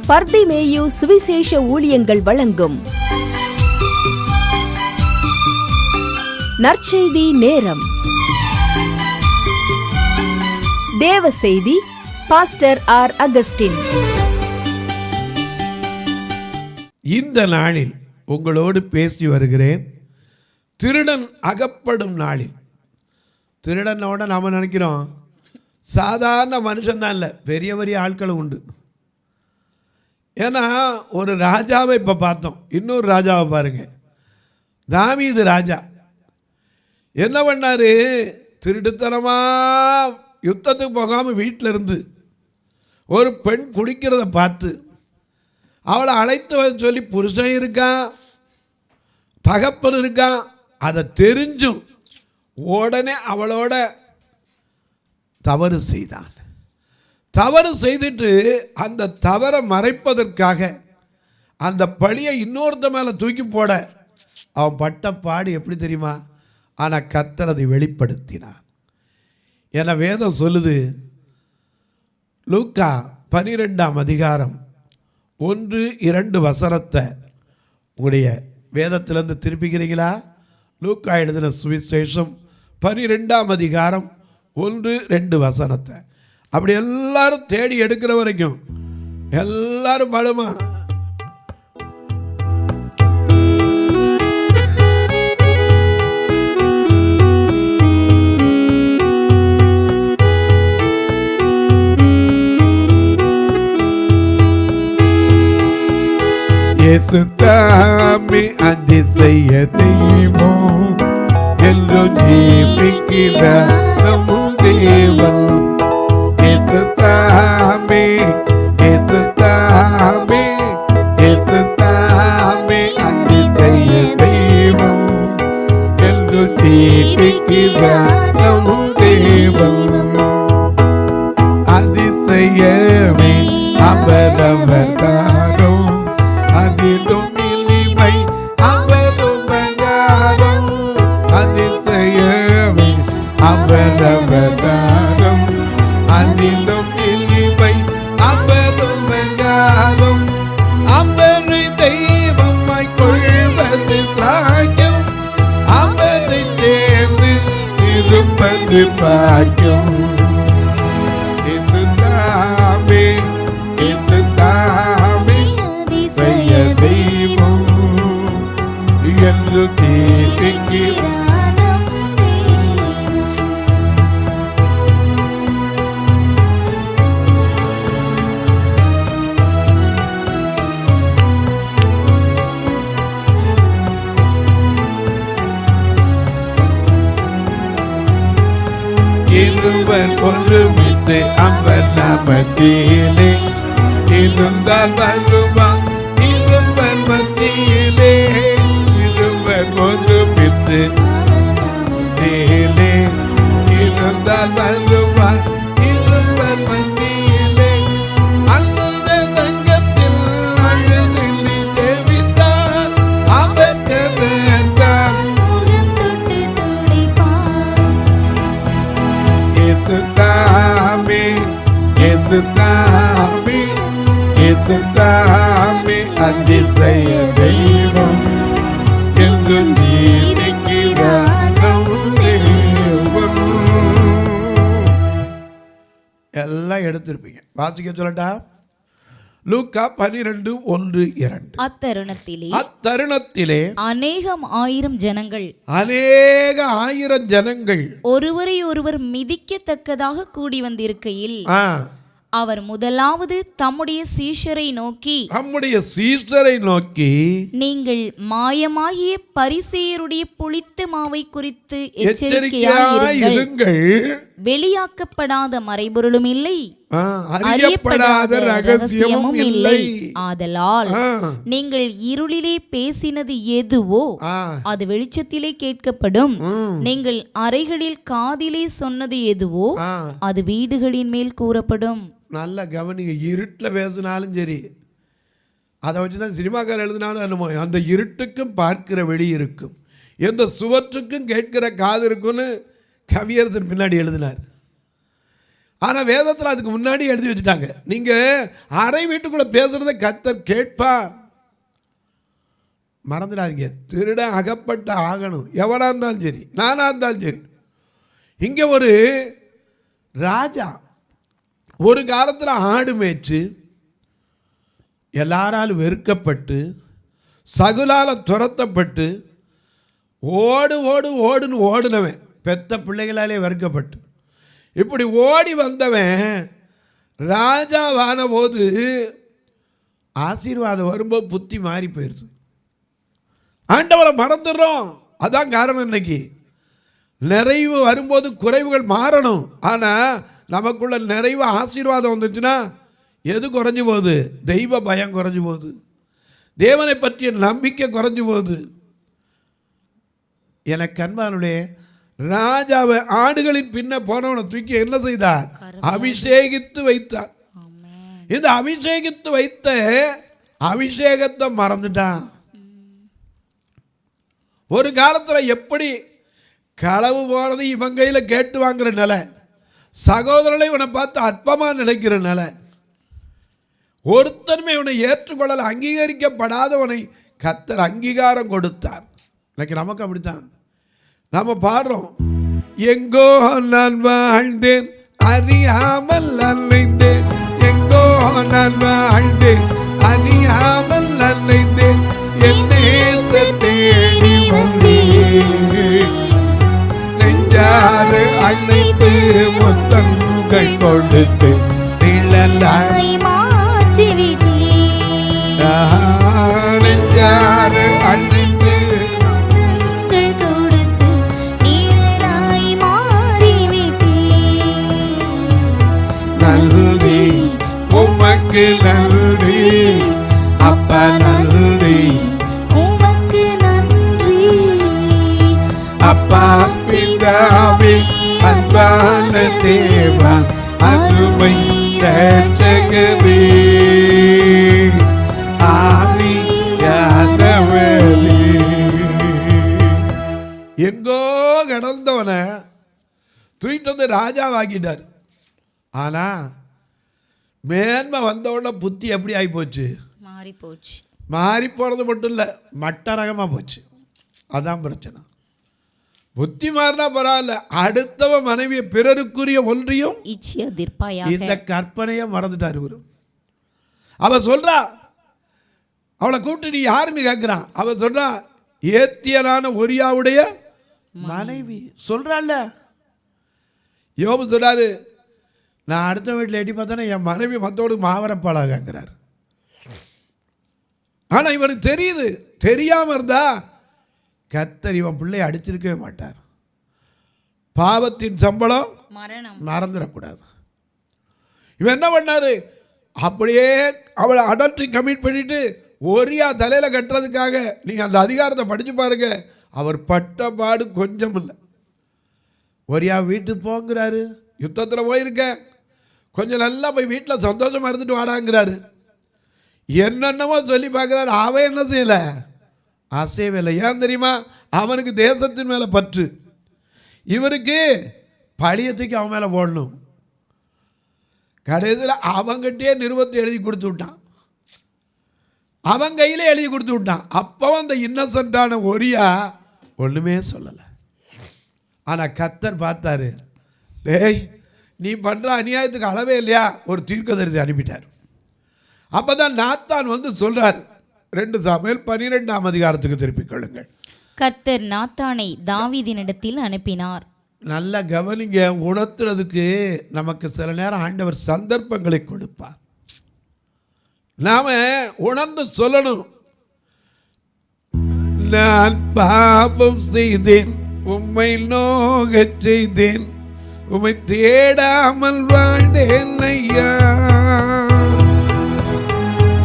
பர்திமேயு சுவிசேஷ ஊழியங்கள் வழங்கும் நற்செய்தி நேரம். தேவ செய்தி பாஸ்டர் ஆர். அகஸ்டின். இந்த நாளில் உங்களோடு பேசி வருகிறேன். திருடன் அகப்படும் நாளில். திருடனோட நாம் நினைக்கிறோம் சாதாரண மனுஷன்தான், இல்லை பெரிய பெரிய ஆட்களும் உண்டு. ஏன்னா ஒரு ராஜாவை இப்போ பார்த்தோம், இன்னொரு ராஜாவை பாருங்க. தாவீது ராஜா என்ன பண்ணார்? திருடுத்தனமாக யுத்தத்துக்கு போகாமல் வீட்டில் இருந்து ஒரு பெண் குளிக்கிறத பார்த்து அவளை அழைத்து வர சொல்லி, புருஷன் இருக்கான், தகப்பன் இருக்கான், அதை தெரிஞ்சும் உடனே அவளோட தவறு செய்தான். தவறு செய்துட்டு அந்த தவறை மறைப்பதற்காக அந்த பழியை இன்னொருத்த மேலே தூக்கி போட அவன் பட்ட பாடு எப்படி தெரியுமா? ஆனால் கர்த்தர் அதை வெளிப்படுத்தினார். என வேதம் சொல்லுது. லூக்கா 12ஆம் அதிகாரம் 1-2 வசனத்தை உங்களுடைய வேதத்திலிருந்து திருப்பிக்கிறீங்களா? லூக்கா எழுதின சுவிசேஷம் 12ஆம் அதிகாரம் 1-2 வசனத்தை அப்படி எல்லாரும் தேடி எடுக்கிற வரைக்கும் எல்லாரும் படுமா. இயேசு தாமே அதிசய தெய்வம், எல்லோரும் ஜீவிக்கிற நம் தேவன். இயேசு தாமே, இயேசு தாமே, இயேசு தாமே அதிசய தெய்வம், எல்லோரும் ஜீவிக்கிற நம் தேவன். அதிசயமே அவரவதாரம், அதிலும் இனிமை அவருபகாரம். அதிசயமே அவரவதாரம், அதிலும் இனிமை அவருபகாரம். அவரை தெய்வமாய் கொள்வது சாக்கியம், அவரை சேர்ந்து இருப்பது சாக்கியம். இயேசு தாமே, இயேசு தாமே அதிசய தெய்வம், என்று தீபிக்கிறார். இருவர் ஒருமித்து அவர் நாமத்திலே இருந்தால் வருவார் இருவர் மத்தியிலே. இருவர் ஒருமித்து இருந்தால் வருவார் இருவர் மத்தியிலே. அந்த தங்கத்தில் அழுதில் ஜெபித்தார், அவர் கருத்தார். இயேசு தாமே, இயேசு தாமே, இயேசு தாமே அதிசய தெய்வம், எங்கும் ஜீவிக்கிறார் நம் தேவன். எல்லாம் எடுத்திருப்பீங்க, வாசிக்க சொல்லட்டா? லூக்கா 12:1-2. அத்தருணத்திலே அநேகம் ஆயிரம் ஜனங்கள் ஒருவரை ஒருவர் மிதிக்கத்தக்கதாக கூடி வந்திருக்கையில் அவர் முதலாவது தம்முடைய சீஷரை நோக்கி நீங்கள் மாயமாகிய பரிசேயருடைய புளித்த மாவை குறித்து எச்சரிக்கையாயிருங்கள். வெளியாக்கப்படாத மறைபொருளும் இல்லை, அறியப்படாத ரகசியமும் இல்லை. ஆதலால் நீங்கள் இருளிலே பேசினது எதுவோ அது வெளிச்சத்திலே கேட்கப்படும். நீங்கள் அறைகளில் காதிலே சொன்னது எதுவோ அது வீடுகளின் மேல் கூறப்படும். நல்ல கவனிங்க. இருட்டில் பேசினாலும் சரி, அதை வச்சுதான் சினிமாக்காரர் எழுதினாலும் என்னமோ, அந்த இருட்டுக்கும் பார்க்கிற வெளி இருக்கும், எந்த சுவற்றுக்கும் கேட்கிற காது இருக்குன்னு கவியரசர் பின்னாடி எழுதினார். ஆனால் வேதத்தில் அதுக்கு முன்னாடி எழுதி வச்சுட்டாங்க, நீங்கள் அறை வீட்டுக்குள்ளே பேசுகிறத கர்த்தர் கேட்பார். மறந்துடாதீங்க, திருட அகப்பட்ட ஆகணும். எவனாக இருந்தாலும் சரி, நானாக இருந்தாலும் சரி. இங்கே ஒரு ராஜா ஒரு காலத்தில் ஆடு மேய்ச்சு எல்லாராலும் வெறுக்கப்பட்டு சகுலால் துரத்தப்பட்டு ஓடு ஓடு ஓடுன்னு ஓடுனவன், பெத்த பிள்ளைகளாலே வெறுக்கப்பட்டு இப்படி ஓடி வந்தவன் ராஜாவான போது ஆசீர்வாதம் வரும்போது புத்தி மாறி போயிடுது. ஆண்டவரை மறந்துடுறோம். அதான் காரணம். இன்னைக்கு நிறைவு வரும்போது குறைவுகள் மாறணும். ஆனால் நமக்குள்ள நிறைவு ஆசீர்வாதம் வந்துச்சுன்னா எது குறைஞ்சி போகுது? தெய்வ பயம் குறைஞ்சி போகுது, தேவனை பற்றிய நம்பிக்கை குறைஞ்சி போகுது. எனக்கு அன்பானுடைய ராஜாவை ஆடுகளின் பின்ன போனவனை தூக்கி என்ன செய்தார்? அபிஷேகித்து வைத்தார். இந்த அபிஷேகித்து வைத்த அபிஷேகத்தை மறந்துட்டான். ஒரு காலத்தில் எப்படி களவு போனது இவன் கையில் கேட்டு வாங்குற நிலை, சகோதரனை இவனை பார்த்து அற்பமாக நினைக்கிற நிலை, ஒருத்தருமே இவனை ஏற்றுக்கொள்ளல, அங்கீகரிக்கப்படாதவனை கர்த்தர் அங்கீகாரம் கொடுத்தார். இன்னைக்கு நமக்கு அப்படித்தான். நம்ம பாடுறோம், எங்கோ நான் வாழ்ந்தேன் அறியாமல் அலைந்தேன், எங்கோ நான் வாழ்ந்தேன் அறியாமல் அலைந்தேன், என்னை தேடி வந்தேன், நெஞ்சாறு அழைத்து முத்தங்கள் கொடுத்து நிழலாய் மாற்றிவிட்டேன், நெஞ்சாறு அழைத்து கொடுத்து நிழலாய் மாறிவிட்டேன். நன்றி உமக்கு நன்றி அப்பா, நன்றி உமக்கு நன்றி அப்பா பிதாவே, அன்பான தேவா, அருமை இரட்சகரே, ஆவியானவரே. எங்கோ கடந்தவனை தூக்கிட்டு வந்து ராஜாவாக்கிட்டார். ஆனால் மேன்மை வந்தவுடனே புத்தி எப்படி ஆகி போச்சு? மாறி போச்சு. மாறி போகிறது மட்டும் இல்லை, மட்ட ரகமாக போச்சு. அதான் பிரச்சனை. புத்தி மாறினா பரவாயில்ல, அடுத்தவ மனைவியை பிறருக்குரிய ஒன்றையும் இந்த கற்பனையை மறந்துட்டார் இவரு. அவ சொல்றா, அவளை கூப்பிட்டு நீ யாருன்னு கேட்கிறான். அவ சொல்றா, ஏத்தியனான ஒரியாவுடைய மனைவி. சொல்றாள். யோபு சொல்றாரு, நான் அடுத்த வீட்டில் எட்டி பார்த்தேன்னா என் மனைவி மற்றோடு மாவரப்பாளாகிறார். ஆனால் இவருக்கு தெரியுது, தெரியாமல் இருந்தா கர்த்தர் இவன் பிள்ளையை அடிச்சிருக்கவே மாட்டார். பாவத்தின் சம்பளம் மறந்துடக்கூடாது. இவன் என்ன பண்ணாரு? அப்படியே அவளை அடல்ட்ரி கமிட் பண்ணிட்டு ஒரியா தலையில் கட்டுறதுக்காக நீங்கள் அந்த அதிகாரத்தை படித்து பாருங்க. அவர் பட்ட பாடு கொஞ்சம் இல்லை. ஒரியா வீட்டுக்கு போங்கிறாரு, யுத்தத்தில் போயிருக்க, கொஞ்சம் நல்லா போய் வீட்டில் சந்தோஷமாக இருந்துட்டு வாடாங்கிறாரு. என்னென்னமோ சொல்லி பார்க்குறாரு. அவன் என்ன செய்யலை? அசையவில்லை. ஏன் தெரியுமா? அவனுக்கு தேசத்தின் மேலே பற்று. இவருக்கு பழியத்துக்கு அவன் மேலே போடணும். கடைசியில் அவங்கிட்டே நிருபத்தை எழுதி கொடுத்து விட்டான், அவன் கையிலே எழுதி கொடுத்து விட்டான். அப்போ அந்த இன்னசென்ட்டான ஒரியா ஒன்றுமே சொல்லலை. ஆனால் கர்த்தர் பார்த்தாரு, டேய் நீ பண்ணுற அநியாயத்துக்கு அளவே இல்லையா? ஒரு தீர்க்கதரிசி அனுப்பிட்டார். அப்போ தான் நாத்தான் வந்து சொல்கிறார். 2 சாமுவேல் 12ஆம் அதிகாரத்துக்கு திருப்பிக் கொள்ளுங்கள். கர்த்தர் நாத்தானை தாவீதினிடத்தில் அனுப்பினார். நல்லா கவனிங்க. உணர்த்துறதுக்கு நமக்கு சில நேரம் ஆண்டவர் சந்தர்ப்பங்களை கொடுப்பார். நாம உணர்ந்து சொல்லணும். நான் பாவம் செய்தேன், உம்மை நோகச் செய்தேன், உம்மை தேடாமல் வாழ்ந்தேன் ஐயா.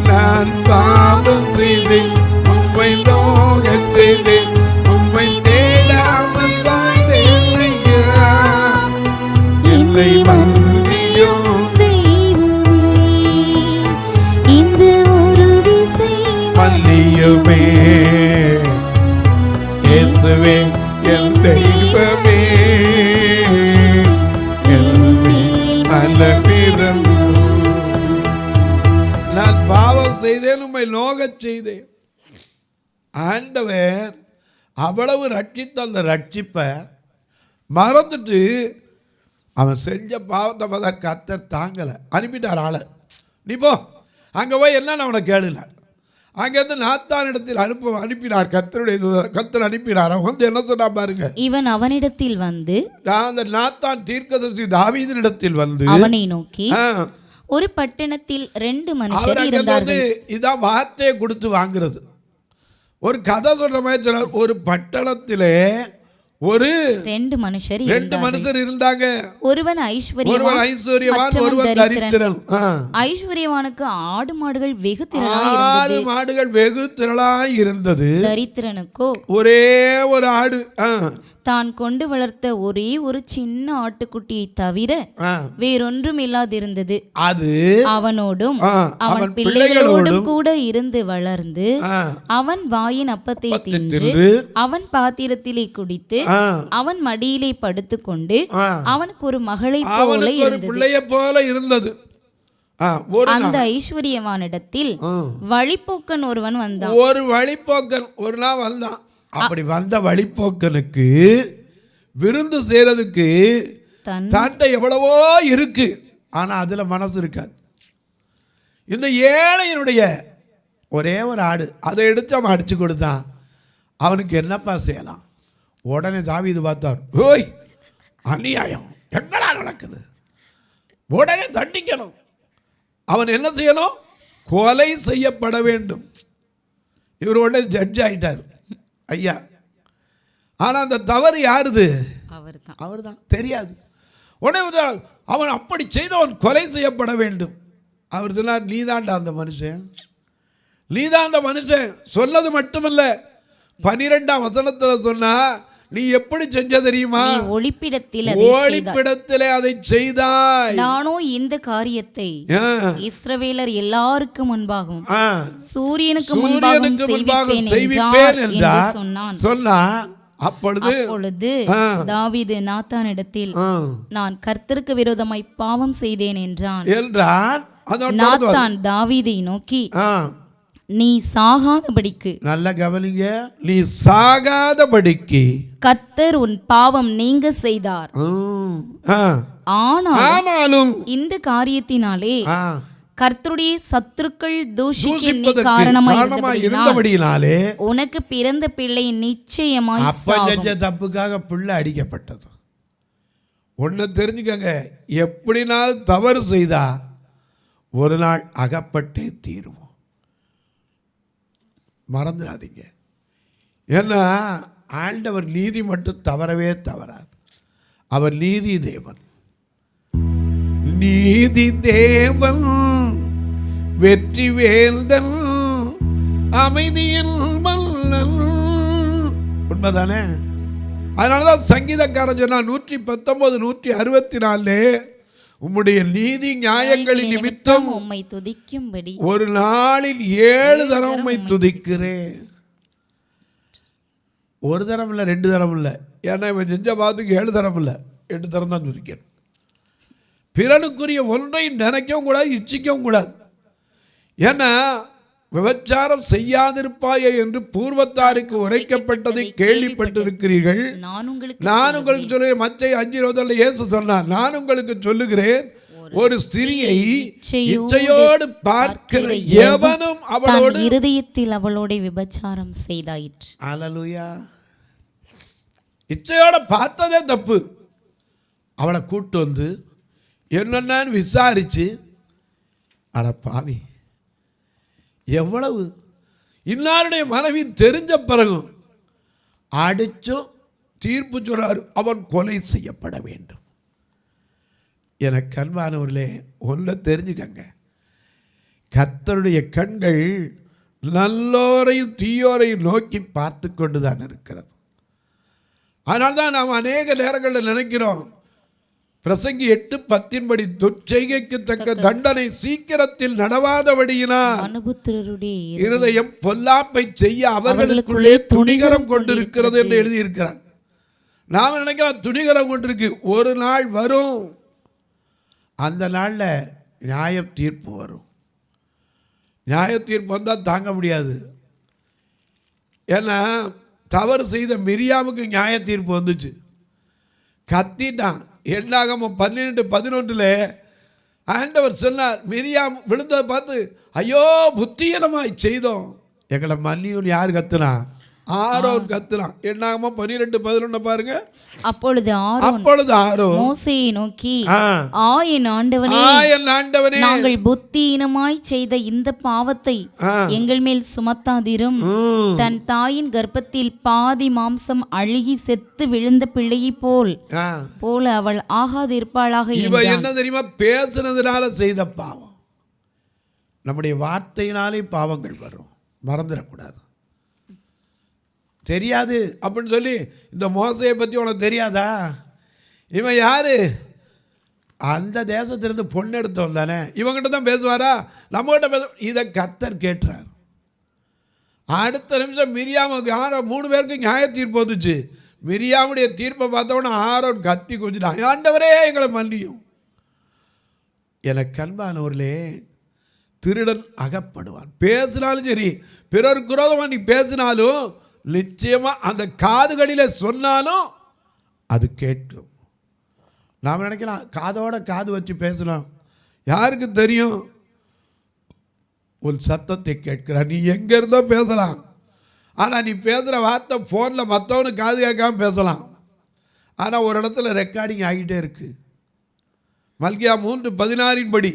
நான் பாவம் செய்தேன், உம்மை நோகச் செய்தேன், உம்மை தேடாமல் வாழ்ந்தேன் ஐயா. என்னை மன்னியும் தெய்வமே, இந்த ஒரு விசை மன்னியுமே. இயேசுவே என் தெய்வமே, என்னை செய்தேன், உம்மை நோகச் செய்தேன். ஆண்டவர் அவ்வளவு ரட்சித்த அந்த ரட்சிப்பை மறந்துட்டு அவன் செஞ்ச பாவத்தை பார்த்தா கர்த்தர் தாங்கலை, அனுப்பிட்டார் ஆளை. நீ போ அங்கே போய் என்னன்னு அவனை கேளுல. அங்கேருந்து நாத்தான் இடத்தில் அனுப்பினார் கர்த்தர் அனுப்பினார். அவன் வந்து என்ன சொன்னா பாருங்க, இவன் அவனிடத்தில் வந்து, அந்த நாத்தான் தீர்க்கதரிசி தாவீதின் இடத்தில் வந்து அவனை நோக்கி, ஒரு பட்டணத்தில் 2 மனுஷர் இருந்தார்கள். இதான் வார்த்தையை கொடுத்து வாங்குறது. ஒரு கதை சொல்ற மாதிரி சொல்ற, ஒரு பட்டணத்திலே ஒரு 2 மனுஷர் இருந்தாங்க. ஒருவன் ஐஸ்வர்யவான், ஒருவன் தரித்திரன். ஐஸ்வர்யவானுக்கு ஆடு மாடுகள் வெகு திரளாய் இருந்தது. தரித்திரனுக்கோ ஒரே ஒரு ஆடு, தான் கொண்டு வளர்த்த ஒரே ஒரு சின்ன ஆட்டுக்குட்டியை தவிர வேறொன்றும் இல்லாதிருந்தது. அது அவனோடும் அவன் பிள்ளைகளோடும் கூட இருந்து வளர்ந்து அவன் வாயின் அப்பத்தை தின்று அவன் பாத்திரத்திலே குடித்து அவன் மடியிலே படுத்துக்கொண்டு அவனுக்கு ஒரு மகளை போல இருந்தது. அந்த ஐஸ்வர்யவானிடத்தில் வழிப்போக்கன் ஒருவன் வந்தான். ஒரு வழிப்போக்கன் ஒரு நாள் வந்தான். அப்படி வந்த வழிப்போக்கனுக்கு விருந்து செய்யறதுக்கு தன்ட்ட எவ்வளவோ இருக்கு, ஆனா அதுல மனசு இருக்காது. இந்த ஏழையினுடைய ஒரே ஒரு ஆடு, அதை எடுத்து அவன் அடிச்சு கொடுத்தான். அவனுக்கு என்னப்பா செய்யலாம்? உடனே தாவீது பார்த்தார், ஓய் அநியாயம் என்னடா நடக்குது, உடனே தண்டிக்கணும். அவன் என்ன செய்யணும்? கொலை செய்யப்பட வேண்டும். இவர் உடனே ஜட்ஜ் ஆயிட்டார் ஐயா. ஆனா அந்த தவறு யாருது? அவர்தான். தெரியாது. உடனே அவன் அப்படி செய்தவன் கொலை செய்யப்பட வேண்டும். அவர் சொன்னார், நீதான்டா அந்த மனுஷன், நீதான் அந்த மனுஷன். சொன்னது மட்டுமல்ல, 12ஆம் வசனத்தில் சொன்னா, நீ எப்படி செஞ்ச தெரியுமா? ஒளிப்பிடத்திலே அதை செய்தாய். நானோ இந்த காரியத்தை இஸ்ரவேலர் எல்லாருக்கும் முன்பாகவும் சூரியனுக்கு முன்பாகவும் செய்விப்பேன் என்று சொன்னான். அப்பொழுது தாவீது நாத்தானிடத்தில், நான் கர்த்தருக்கு விரோதமாய் பாவம் செய்தேன் என்றான். நாத்தான் தாவீதை நோக்கி, நீ சாகாதபடிக்கு, நல்ல கவனிங்க, நீ சாகாதபடிக்கு கர்த்தர் உன் பாவம் நீங்க செய்தார். ஆனாலும் இந்த காரியத்தினாலே கர்த்தருடைய சத்துருக்கள் தூஷிக்க காரணமாயிருந்தபடியினாலே உனக்கு பிறந்த பிள்ளை நிச்சயமாய் சாகும். தப்புக்காக பிள்ளை அடிக்கப்பட்டது. ஒன்னு தெரிஞ்சுக்கங்க, எப்படினால் தவறு செய்தா ஒரு நாள் அகப்பட்டே தீருவோம். மறந்துடாதீங்க. ஏன்னா ஆண்டவர் நீதி மட்டும் தவறவே தவறாது. அவர் நீதி தேவன். நீதி தேவன், வெற்றி வேந்தன், அமைதியின் மன்னன். உண்மைதானே? அதனாலதான் சங்கீதக்காரன் சொன்னா 119 164, உம்முடைய நீதி நியாயங்களின் நிமித்தம் உம்மை துதிக்கும்படி ஒரு நாளில் 7 தரம் உம்மை துதிக்கிறேன். ஒரு தரம் இல்லை, 2 தரம் இல்லை. ஏன்னா இவன் செஞ்ச பாத்துக்கு 7 தரம் இல்லை, 8 தரம் தான் துதிக்கணும். பிறனுக்குரிய ஒன்றை நினைக்கவும் கூடாது, இச்சிக்கவும் கூடாது. ஏன்னா விபச்சாரம் செய்யாதிருப்பாயே என்று பூர்வத்தாருக்கு உரைக்கப்பட்டதை கேள்விப்பட்டிருக்கிறீர்கள். நான் உங்களுக்கு சொல்லுகிறேன், மத்தேயு 5:20 இயேசு சொன்னார், நான் உங்களுக்கு சொல்லுகிறேன், ஒரு ஸ்திரியை இச்சையோடு பார்க்கிற எவனும் அவளோடு இருதயத்தில் அவளோட விபச்சாரம் செய்தாயிற்று. அல்லேலூயா. இச்சையோட பார்த்ததே தப்பு. அவளை கூட்டு வந்து என்னென்னு விசாரிச்சு, அட பாவி, எவ்வளவு இன்னாருடைய மனைவி தெரிஞ்ச பிறகும் அடிச்சும் தீர்ப்பு சொல்றாரு, அவன் கொலை செய்யப்பட வேண்டும். எனக்கு அன்பானவர்களே, ஒன்றை தெரிஞ்சுக்கங்க, கர்த்தருடைய கண்கள் நல்லோரையும் தீயோரையும் நோக்கி பார்த்து கொண்டு தான் இருக்கிறது. அதனால்தான் நாம் அநேக நேரங்களில் நினைக்கிறோம், பிரசங்கி 8:10 துச்செய்கைக்கு தக்க தண்டனை சீக்கிரத்தில் நடவாதபடியினால் இருதயம் பொல்லாப்பை செய்ய அவர்களுக்குள்ளே துணிகரம் கொண்டிருக்கிறது என்று எழுதியிருக்கிறார். நாம் நினைக்கிறோம் துணிகரம் கொண்டிருக்கு. ஒரு நாள் வரும், அந்த நாளில் நியாயம் தீர்ப்பு வரும். நியாய தீர்ப்பு வந்தால் தாங்க முடியாது. ஏன்னா தவறு செய்த மிரியாமுக்கு நியாய தீர்ப்பு வந்துச்சு, கத்திட்டான். என்னாகமம் 12:11 ஆண்டவர் சொன்னார், மிரியாம் விழுந்ததை பார்த்து ஐயோ புத்தியனமாய் செய்தோம், எங்களை மன்னியும். யார் கத்துனா? ஆரோன் கத்துனான். என்னாகமம் 12:11 பாருங்க. அப்பொழுது ஆரோன் மோசேயை நோக்கி, என் ஆண்டவனே, நாங்கள் புத்தியீனமாய் செய்த இந்த பாவத்தை எங்கள் மேல் சுமத்தாதிரும். தன் தாயின் கர்ப்பத்தில் பாதி மாம்சம் அழுகி செத்து விழுந்த பிள்ளையை போல அவள் ஆகாதிருப்பாளாக. என்ன தெரியுமா? பேசுனதுனால செய்த பாவம். நம்முடைய வார்த்தையினாலே பாவங்கள் வரும், மறந்துடக்கூடாது. தெரியாது அப்படின்னு சொல்லி இந்த மோசையை பற்றி உனக்கு தெரியாதா? இவன் யார்? அந்த தேசத்திலிருந்து பொண்ணு எடுத்தவன் தானே, இவங்கிட்ட தான் பேசுவாரா? நம்மகிட்ட பேச. இதை கர்த்தர் கேட்டுறார். அடுத்த நிமிஷம் மிரியாமுக்கு 3 பேருக்கு நியாய தீர்ப்பு வந்துச்சு. மிரியாமுடைய தீர்ப்பை பார்த்தவொன்னே ஆரோன் கத்தி குதிச்சிட்டான், ஆண்டவரே எங்களை மன்னியும். எனக்கு அன்பானவர்களே, திருடன் அகப்படுவான். பேசினாலும் சரி, பிறருக்கு விரோதமாக நீ பேசினாலும் நிச்சயமாக அந்த காதுகளில் சொன்னாலும் அது கேட்கும். நாம் நினைக்கலாம் காதோட காது வச்சு பேசலாம், யாருக்கு தெரியும்? ஒரு சத்தத்தை கேட்கிறார். நீ எங்கே இருந்தோ பேசலாம், ஆனால் நீ பேசுகிற வார்த்தை ஃபோனில் மற்றவனுக்கு காது கேட்காம பேசலாம். ஆனால் ஒரு இடத்துல ரெக்கார்டிங் ஆகிட்டே இருக்கு. மல்கியா 3:16 படி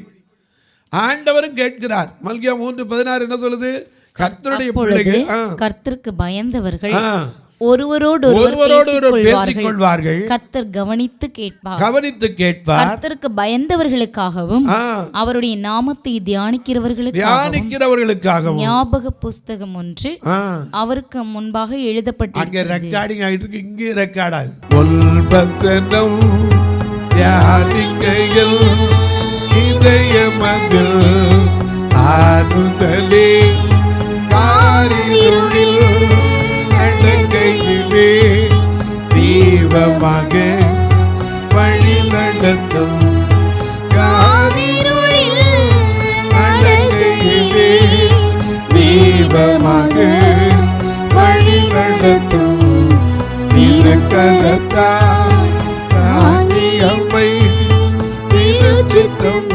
ஆண்டவரும் கேட்கிறார். மல்கியா 3:16 என்ன சொல்லுது? கர்த்தருடைய பிள்ளைகள், கர்த்தருக்கு பயந்தவர்கள் ஒருவரோடு பேசிக் கொள்வார்கள், கர்த்தர் கவனித்து கேட்பார். கர்த்தருக்கு பயந்தவர்களுக்காகவும் அவருடைய நாமத்தை தியானிக்கிறவர்களுக்காகவும் ஞாபக புஸ்தகம் ஒன்று அவருக்கு முன்பாக எழுதப்பட்டு. அங்கே ரெக்கார்டிங் ஆகிட்டு இருக்கு, இங்கே ரெக்கார்ட் ஆகுது. தீபமாக வழி நடத்தும், தீபமாக வழி நடத்தும், திருக்கரத்தால் தாங்கி அம்மை திருச்சித்தம்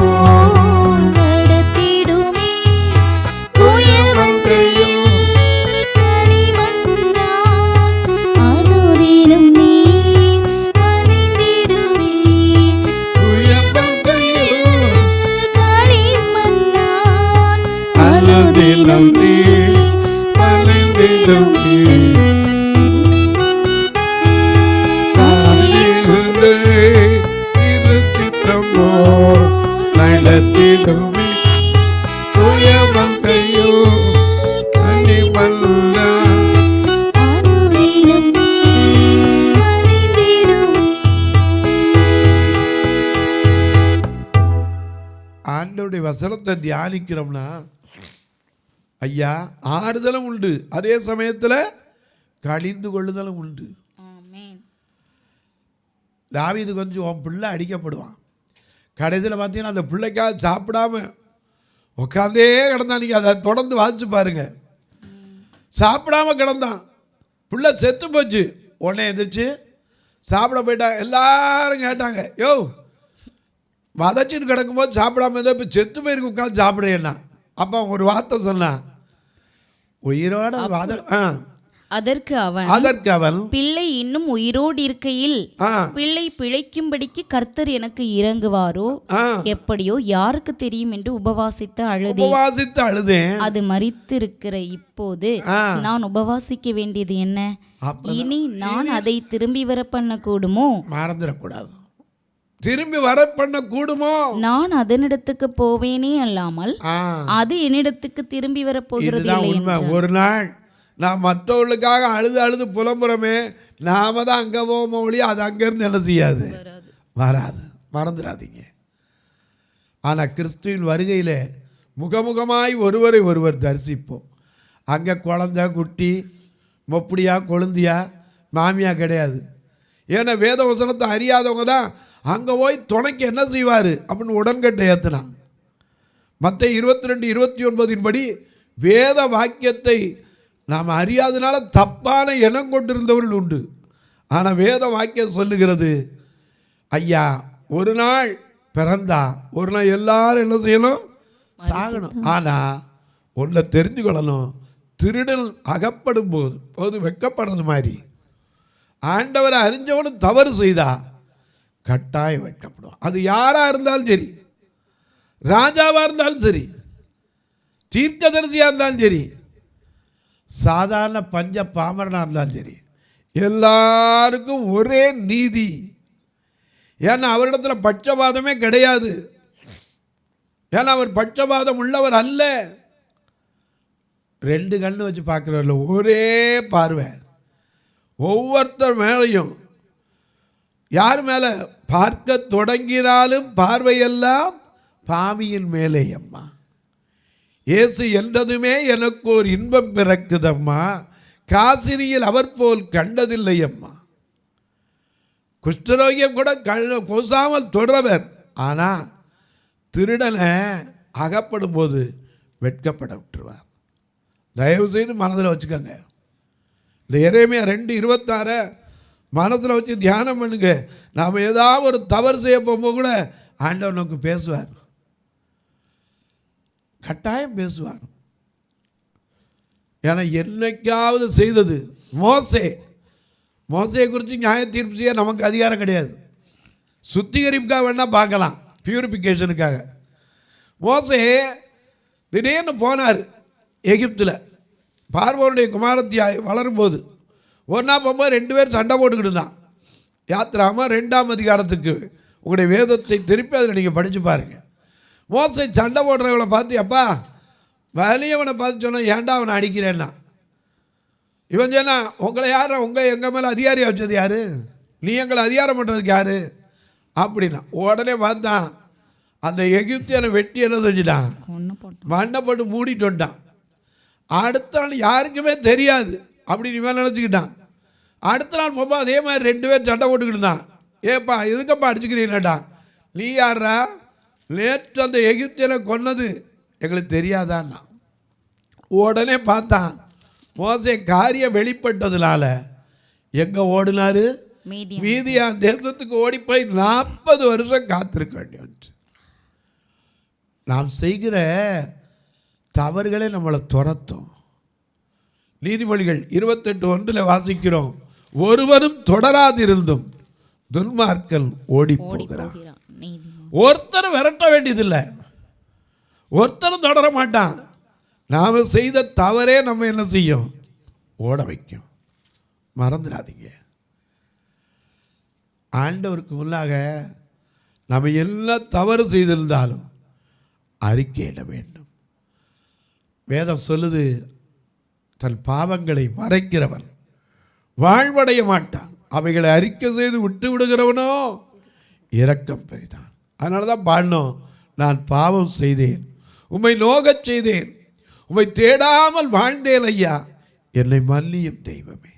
ஆண்டவருடைய வசனத்தை தியானிக்கிறோம்னா ஐயா ஆறுதலும் உண்டு, அதே சமயத்தில் கழிந்து கொள்ளுதலும் உண்டு. தாவீது கொஞ்சம் உன் பிள்ளை அடிக்கப்படுவான், கடைசியில் பார்த்தீங்கன்னா அந்த பிள்ளைக்காக சாப்பிடாம உட்காந்தே கிடந்தான். நீங்கள் அதை தொடர்ந்து வாசிச்சு பாருங்க. சாப்பிடாம கிடந்தான், பிள்ளை செத்து போச்சு. உடனே எந்திரிச்சு சாப்பிட போயிட்டாங்க. எல்லாரும் கேட்டாங்க, யோ வதச்சின்னு கிடக்கும்போது சாப்பிடாம இருந்தால் இப்போ செத்து போயிருக்கு, உட்காந்து சாப்பிட்றேன்னா. அப்போ ஒரு வார்த்தை சொன்னான், உயிரோட அதற்கு அவன் பிள்ளை இன்னும் உயிரோடு இருக்கையில் பிள்ளை பிழைக்கும்படிக்கு கர்த்தர் எனக்கு இறங்குவாரோ எப்படியோ யாருக்கு தெரியும் என்று உபவாசித்து அழுதேன். அது மரித்திருக்கிற இப்போது நான் உபவாசிக்க வேண்டியது என்ன? இனி நான் அதை திரும்பி வர பண்ண கூடுமோ? மறந்துடக்கூடாது. திரும்பி வர பண்ண கூடுமோ? நான் அதனிடத்துக்கு போவேனே அல்லாமல் அது என்னிடத்துக்கு திரும்பி வர போகிறது இல்லை. ஒரு நாள் நான் மற்றவர்களுக்காக அழுது புலம்புறமே, நாம தான் அங்கே போவோமோ ஒழிய அது அங்கேருந்து என்ன செய்யாது, வராது. மறந்துடாதீங்க. ஆனால் கிறிஸ்துவின் வருகையில் முகமுகமாய் ஒருவரை ஒருவர் தரிசிப்போம். அங்கே குழந்தை குட்டி மொப்படியா கொழுந்தியா மாமியா கிடையாது. ஏன்னா வேத வசனத்தை அறியாதவங்க தான் அங்கே போய் துணைக்கு என்ன செய்வார் அப்படின்னு உடன்கட்டை ஏற்றுனான். மத்தேயு 22:29 படி வேத வாக்கியத்தை நாம் அறியாதனால தப்பான எண்ணம் கொண்டிருந்தவர்கள் உண்டு. ஆனால் வேத வாக்கியம் சொல்லுகிறது, ஐயா ஒரு நாள் பிறந்தா ஒரு நாள் எல்லாரும் என்ன செய்யணும்? சாகணும். ஆனால் ஒன்றை தெரிஞ்சுக்கொள்ளணும், திருடன் அகப்படும் போது வெட்கப்படுறது மாதிரி ஆண்டவரை அறிஞ்சவனும் தவறு செய்தா கட்டாயம் வெட்கப்படும். அது யாராக இருந்தாலும் சரி, ராஜாவாக இருந்தாலும் சரி, தீர்க்கதரிசியாக இருந்தாலும் சரி, சாதாரண பஞ்ச பாமரனாக இருந்தாலும் சரி, எல்லாருக்கும் ஒரே நீதி. ஏன்னா அவரிடத்தில் பட்சபாதமே கிடையாது. ஏன்னா அவர் பட்சபாதம் உள்ளவர் அல்ல. 2 கண்ணு வச்சு பார்க்குறவர்கள் ஒரே பார்வை. ஒவ்வொருத்தர் மேலையும் யார் மேலே பார்க்க தொடங்கினாலும் பார்வையெல்லாம் பாவியின் மேலே. அம்மா இயேசு என்றதுமே எனக்கு ஒரு இன்பம் பிறக்குதம்மா, காசினியில் அவர் போல் கண்டதில்லை அம்மா. குஷ்டரோகியம் கூட கொசாமல் தொடரவர். ஆனால் திருடனை அகப்படும் போது வெட்கப்பட விட்டுருவார். தயவு செய்து மனதில் வச்சுக்கோங்க. இந்த எரேமியா 2:26 மனசில் வச்சு தியானம் பண்ணுங்க. நாம் ஏதாவது ஒரு தவறு செய்ய போகும்போது கூட ஆண்டவர் நமக்கு பேசுவார், கட்டாயம் பேசுவார். ஏன்னா என்னைக்காவது செய்தது மோசையை குறித்து நியாய தீர்ப்பு செய்ய நமக்கு அதிகாரம் கிடையாது. சுத்திகரிப்புக்காக வேணால் பார்க்கலாம், பியூரிஃபிகேஷனுக்காக. மோசே திடீர்னு போனார் எகிப்தில். பார்வோனுடைய குமாரத்தியாய் வளரும்போது ஒரு நாள் போகும்போது 2 பேர் சண்டை போட்டுக்கிட்டு இருந்தான். யாத்திராம 2ஆம் அதிகாரத்துக்கு உங்களுடைய வேதத்தை திருப்பி அதில் நீங்கள் படித்து பாருங்கள். மோசை சண்டை போடுறவங்களை பார்த்து, அப்பா வலியவனை பார்த்து சொன்னால் ஏன்டா அவனை அடிக்கிறேன்னா, இவன் சொன்னா உங்களை யார் எங்கள் மேலே அதிகாரியாக வச்சது யார்? நீ எங்களை அதிகாரம் பண்ணுறதுக்கு யார் அப்படின்னா. உடனே பார்த்தான் அந்த எகிப்தியனை வெட்டி என்ன செஞ்சுட்டான்? மண்ணை போட்டு மூடிட்டு வந்துட்டான். அடுத்த நாள் யாருக்குமே தெரியாது அப்படின்னு இவன் நினச்சிக்கிட்டான். அடுத்த நாள் போப்பா அதே மாதிரி 2 பேர் சண்டை போட்டுக்கிட்டு இருந்தான். ஏப்பா எதுக்கப்பா அடிச்சுக்கிறீங்கடா? நீ யாரா? நேற்று அந்த எகிப்தியனை கொன்னது எங்களுக்கு தெரியாதான்னா. உடனே பார்த்தான் மோசே காரியம் வெளிப்பட்டதுனால எங்கே ஓடினாரு? மீதியான் தேசத்துக்கு ஓடி போய் 40 வருஷம் காத்திருக்க வேண்டிய. நாம் செய்கிற தவறுகளே நம்மளை துரத்தும். நீதிமொழிகள் 28:1 வாசிக்கிறோம், ஒருவரும் தொடராதிருந்தும் துன்மார்க்கன் ஓடி போகிறான். ஒருத்தர் விரட்ட வேண்டியதில்லை, ஒருத்தரும் தொடர மாட்டான். நாம் செய்த தவறே நம்ம என்ன செய்யும்? ஓட வைக்கும். மறந்துடாதீங்க, ஆண்டவருக்கு முன்னாக நம்ம எல்லாம் தவறு செய்திருந்தாலும் அறிக்கையிட வேண்டும். வேதம் சொல்லுது, தன் பாவங்களை மறைக்கிறவன் வாழ்வடைய மாட்டான், அவைகளை அறிக்கை செய்து விட்டு விடுகிறவனோ இரக்கம் பெய்தான். அதனால தான் பாடணும், நான் பாவம் செய்தேன், உம்மை நோகச் செய்தேன், உம்மை தேடாமல் வாழ்ந்தேன் ஐயா, என்னை மன்னியும் தெய்வமே.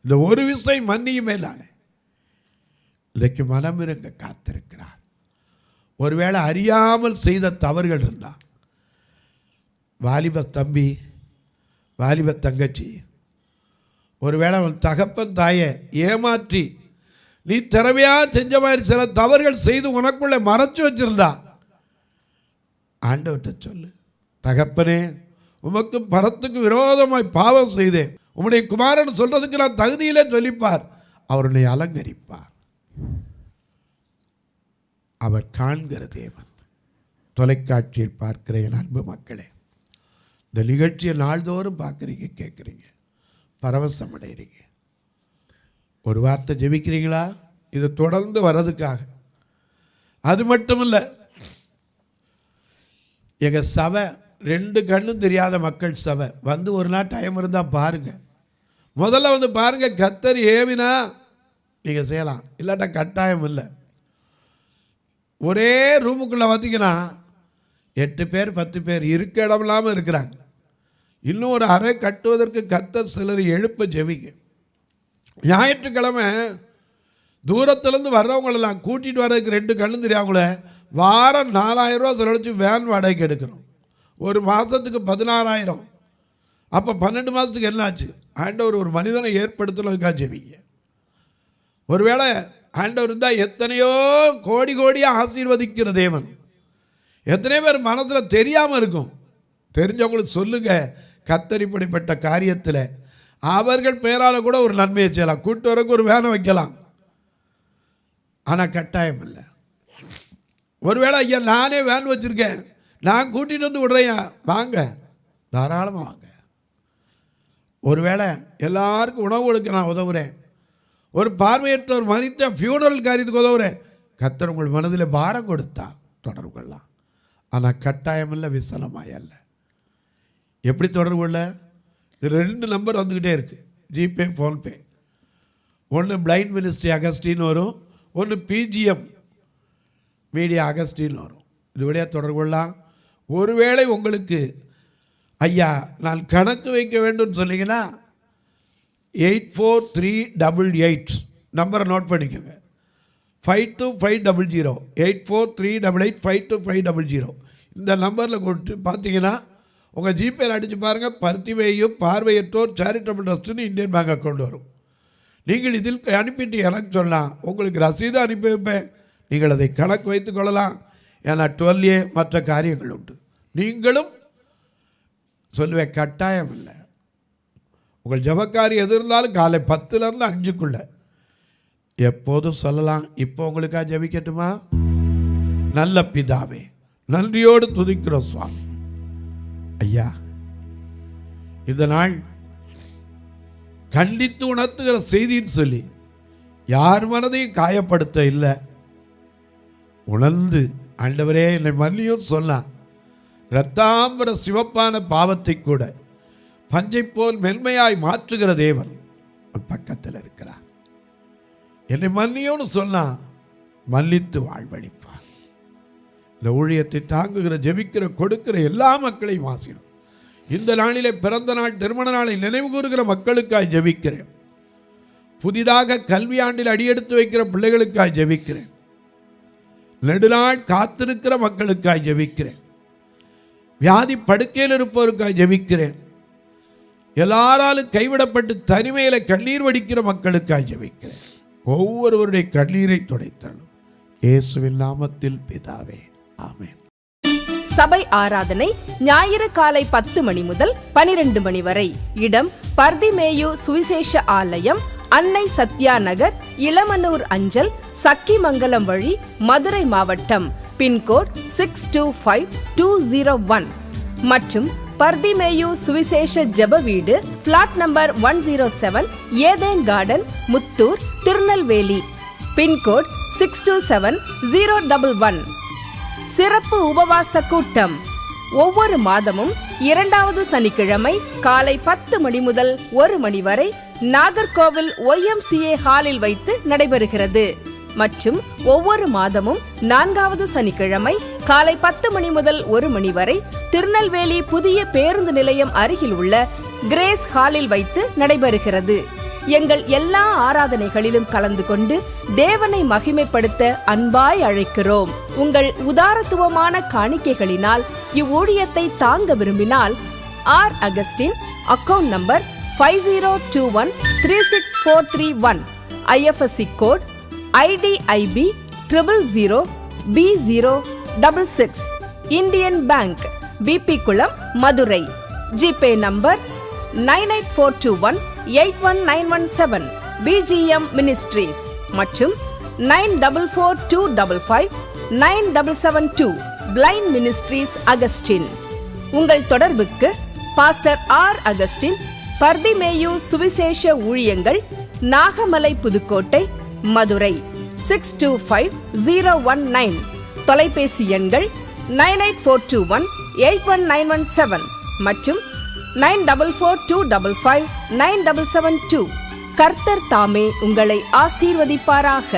இந்த ஒரு விசை மன்னியுமே நானே. இன்றைக்கு மனமிருங்க காத்திருக்கிறார். ஒருவேளை அறியாமல் செய்த தவறுகள் இருந்தால், வாலிப தம்பி வாலிப தங்கச்சி, ஒருவேளை அவன் தகப்பன் தாயை ஏமாற்றி நீ திறமையாக செஞ்ச மாதிரி சில தவறுகள் செய்து உனக்குள்ளே மறைச்சு வச்சிருந்தா, ஆண்டவர்கிட்ட சொல்லு, தகப்பனே உமக்கு பரத்துக்கு விரோதமாய் பாவம் செய்தேன், உம்முடைய குமாரன் சொல்றதுக்கு நான் தகுதியிலே சொல்லிப்பார், அவருடைய அலங்கரிப்பார். அவர் காண்கிற தேவன். தொலைக்காட்சியில் பார்க்கிற என் அன்பு மக்களே, இந்த நிகழ்ச்சியை நாள்தோறும் பார்க்குறீங்க, கேட்குறீங்க, பரவசம் அடைகிறீங்க. ஒரு வார்த்தை ஜெபிக்கிறீங்களா? இது தொடர்ந்து வர்றதுக்காக. அது மட்டும் இல்லை, எங்கள் சபை 2 கண்ணும் தெரியாத மக்கள் சபை வந்து ஒரு நாள் டைம் இருந்தால் பாருங்கள். முதல்ல வந்து பாருங்கள், கர்த்தர் ஏவினா நீங்கள் செய்யலாம், இல்லாட்டா கட்டாயம் இல்லை. ஒரே ரூமுக்குள்ளே பார்த்தீங்கன்னா 8 பேர் 10 பேர் இருக்க இடம் இல்லாமல் இருக்கிறாங்க. இன்னும் ஒரு அறை கட்டுவதற்கு கர்த்தர் சிலர் எழுப்ப ஜெபிங்க. ஞாயிற்றுக்கிழமை தூரத்துலேருந்து வர்றவங்களெல்லாம் கூட்டிகிட்டு வர்றதுக்கு 2 கண்ணு தெரியாமல வாரம் 4000 ரூபா செலவழித்து வேன் வாடகைக்கு எடுக்கிறோம். ஒரு மாதத்துக்கு 16000. அப்போ 12 மாதத்துக்கு என்னாச்சு? ஆண்டவர் ஒரு மனிதனை ஏற்படுத்தணுக்காக ஜெபிங்க. ஒருவேளை ஆண்டவர் இருந்தால் எத்தனையோ கோடி கோடியாக ஆசீர்வதிக்கிற தேவன். எத்தனை பேர் மனசில் தெரியாமல் இருக்கும். தெரிஞ்சவங்களுக்கு சொல்லுங்கள், கர்த்தர் இப்படிப்பட்ட காரியத்தில் அவர்கள் பேரால் கூட ஒரு நன்மையை செய்யலாம். கூட்டு வரக்கு ஒரு வேனை வைக்கலாம். ஆனால் கட்டாயம் இல்லை. ஒருவேளை ஐயா நானே வேன் வச்சுருக்கேன், நான் கூட்டிகிட்டு வந்து விடுறேன், வாங்க, தாராளமாக வாங்க. ஒருவேளை எல்லாருக்கும் உணவு கொடுக்க நான் உதவுறேன், ஒரு பார்வையற்றவர் மறித்த ஃபியூனரல் காரியத்துக்கு உதவுறேன், கர்த்தர் உங்கள் மனதில் பாரம் கொடுத்தார், தொடர்பு கொள்ளலாம். ஆனால் கட்டாயம் இல்லை, விசலமாய் அல்ல. எப்படி தொடர்பு கொள்ள? 2 நம்பர் வந்துக்கிட்டே இருக்குது, ஜிபே, ஃபோன்பே. ஒன்று பிளைண்ட் மினிஸ்ட்ரி அகஸ்டின்னு வரும், ஒன்று பிஜிஎம் மீடியா அகஸ்டின்னு வரும். இது வழியாக தொடர்பு கொள்ளலாம். ஒருவேளை உங்களுக்கு ஐயா நான் கணக்கு வைக்க வேண்டும் சொன்னீங்கன்னா 84388 நம்பரை நோட் பண்ணிக்கோங்க. 52500 84388 இந்த நம்பரில் கொடுத்து பார்த்தீங்கன்னா உங்கள் ஜிபேயில் அடித்து பாருங்கள், பருத்திமேயும் பார்வையற்றோர் சேரிட்டபிள் ட்ரஸ்ட்டுன்னு இந்தியன் பேங்க் அக்கௌண்ட் வரும். நீங்கள் இதில் அனுப்பிட்டு எனக்கு சொல்லலாம், உங்களுக்கு ரசீது அனுப்பி வைப்பேன், நீங்கள் அதை கணக்கு வைத்து கொள்ளலாம். ஏன்னா 12A மற்ற காரியங்கள் உண்டு. நீங்களும் சொல்லுவேன், கட்டாயம் இல்லை. உங்கள் ஜபக்காரி எது இருந்தாலும் காலை 10லேருந்து 5க்குள்ளே எப்போதும் சொல்லலாம். இப்போ உங்களுக்காக ஜபிக்கட்டுமா? நல்ல பிதாவே, நன்றியோடு துதிக்கிறோம் சுவாமி. ஐயா, இந்த நாள் கண்டித்து உணர்த்துகிற செய்தின்னு சொல்லி யார் மனதையும் காயப்படுத்த இல்லை, உணர்ந்து ஆண்டவரே என்னை மன்னியும் சொன்னான். இரத்தாம்பர சிவப்பான பாவத்தை கூட பஞ்சை போல் மென்மையாய் மாற்றுகிற தேவன் பக்கத்தில் இருக்கிறார். என்னை மன்னியோன்னு சொன்னா மன்னித்து வாழ்வழிப்பார். இந்த ஊழியத்தை தாங்குகிற, ஜெபிக்கிற, கொடுக்கிற எல்லா மக்களையும் ஆசீர்வதியும். இந்த நாளிலே பிறந்த நாள், திருமண நாளை நினைவு கூறுகிற மக்களுக்காய் ஜெபிக்கிறேன். புதிதாக கல்வி ஆண்டில் அடியெடுத்து வைக்கிற பிள்ளைகளுக்காய் ஜெபிக்கிறேன். நெடுநாள் காத்திருக்கிற மக்களுக்காய் ஜெபிக்கிறேன். வியாதி படுக்கையில் இருப்பவருக்காய் ஜெபிக்கிறேன். எல்லாராலும் கைவிடப்பட்டு தனிமையில் கண்ணீர் வடிக்கிற மக்களுக்காய் ஜெபிக்கிறேன். ஒவ்வொருவருடைய கண்ணீரை துடைத்தள்ளும் இயேசுவின் நாமத்தில் பிதாவே, ஆமென். சபை ஆராதனை ஞாயிறு காலை 10 மணி முதல் 12 மணி வரை. இடம் பர்திமேயு சுவிசேஷ ஆலயம், அன்னை சத்யா நகர், இளமனூர் அஞ்சல், சக்கிமங்கலம் வழி, மதுரை மாவட்டம். பின்கோட் 625201 மற்றும் பர்திமேயு சுவிசேஷ ஜெப வீடு, flat number 107, Eden garden, Muthur, Tirunelveli. Pin code 627011. சிறப்பு உபவாச கூட்டம் ஒவ்வொரு மாதமும் 2வது சனிக்கிழமை காலை 10 மணி முதல் 1 மணி வரை நாகர்கோவில் YMCA ஹாலில் வைத்து நடைபெறுகிறது. மற்றும் ஒவ்வொரு மாதமும் 4வது சனிக்கிழமை காலை 10 மணி முதல் 1 மணி வரை திருநெல்வேலி புதிய பேருந்து நிலையம் அருகில் உள்ள கிரேஸ் ஹாலில் வைத்து நடைபெறுகிறது. எங்கள் எல்லா ஆராதனைகளிலும் கலந்து கொண்டு தேவனை மகிமைப்படுத்த அன்பாய் அழைக்கிறோம். உங்கள் உதாரத்துவமான காணிக்கைகளினால் இவ்வூழியத்தை தாங்க விரும்பினால் R Augustine, account number 5021364331, IFSC code IDIB 000B066, Indian bank, BP குளம், Madurai. GPay number 9842181917, BGM ministries மற்றும் 9442559772, பிளைண்ட் மினிஸ்ட்ரீஸ் அகஸ்டின். உங்கள் தொடர்புக்கு பாஸ்டர் ஆர் அகஸ்டின், பர்திமேயு சுவிசேஷ ஊழியங்கள், நாகமலை, புதுக்கோட்டை, மதுரை 625019. தொலைபேசி எண்கள் 9842181917 மற்றும் 9442559772. கர்த்தர் தாமே உங்களை ஆசீர்வதிப்பாராக.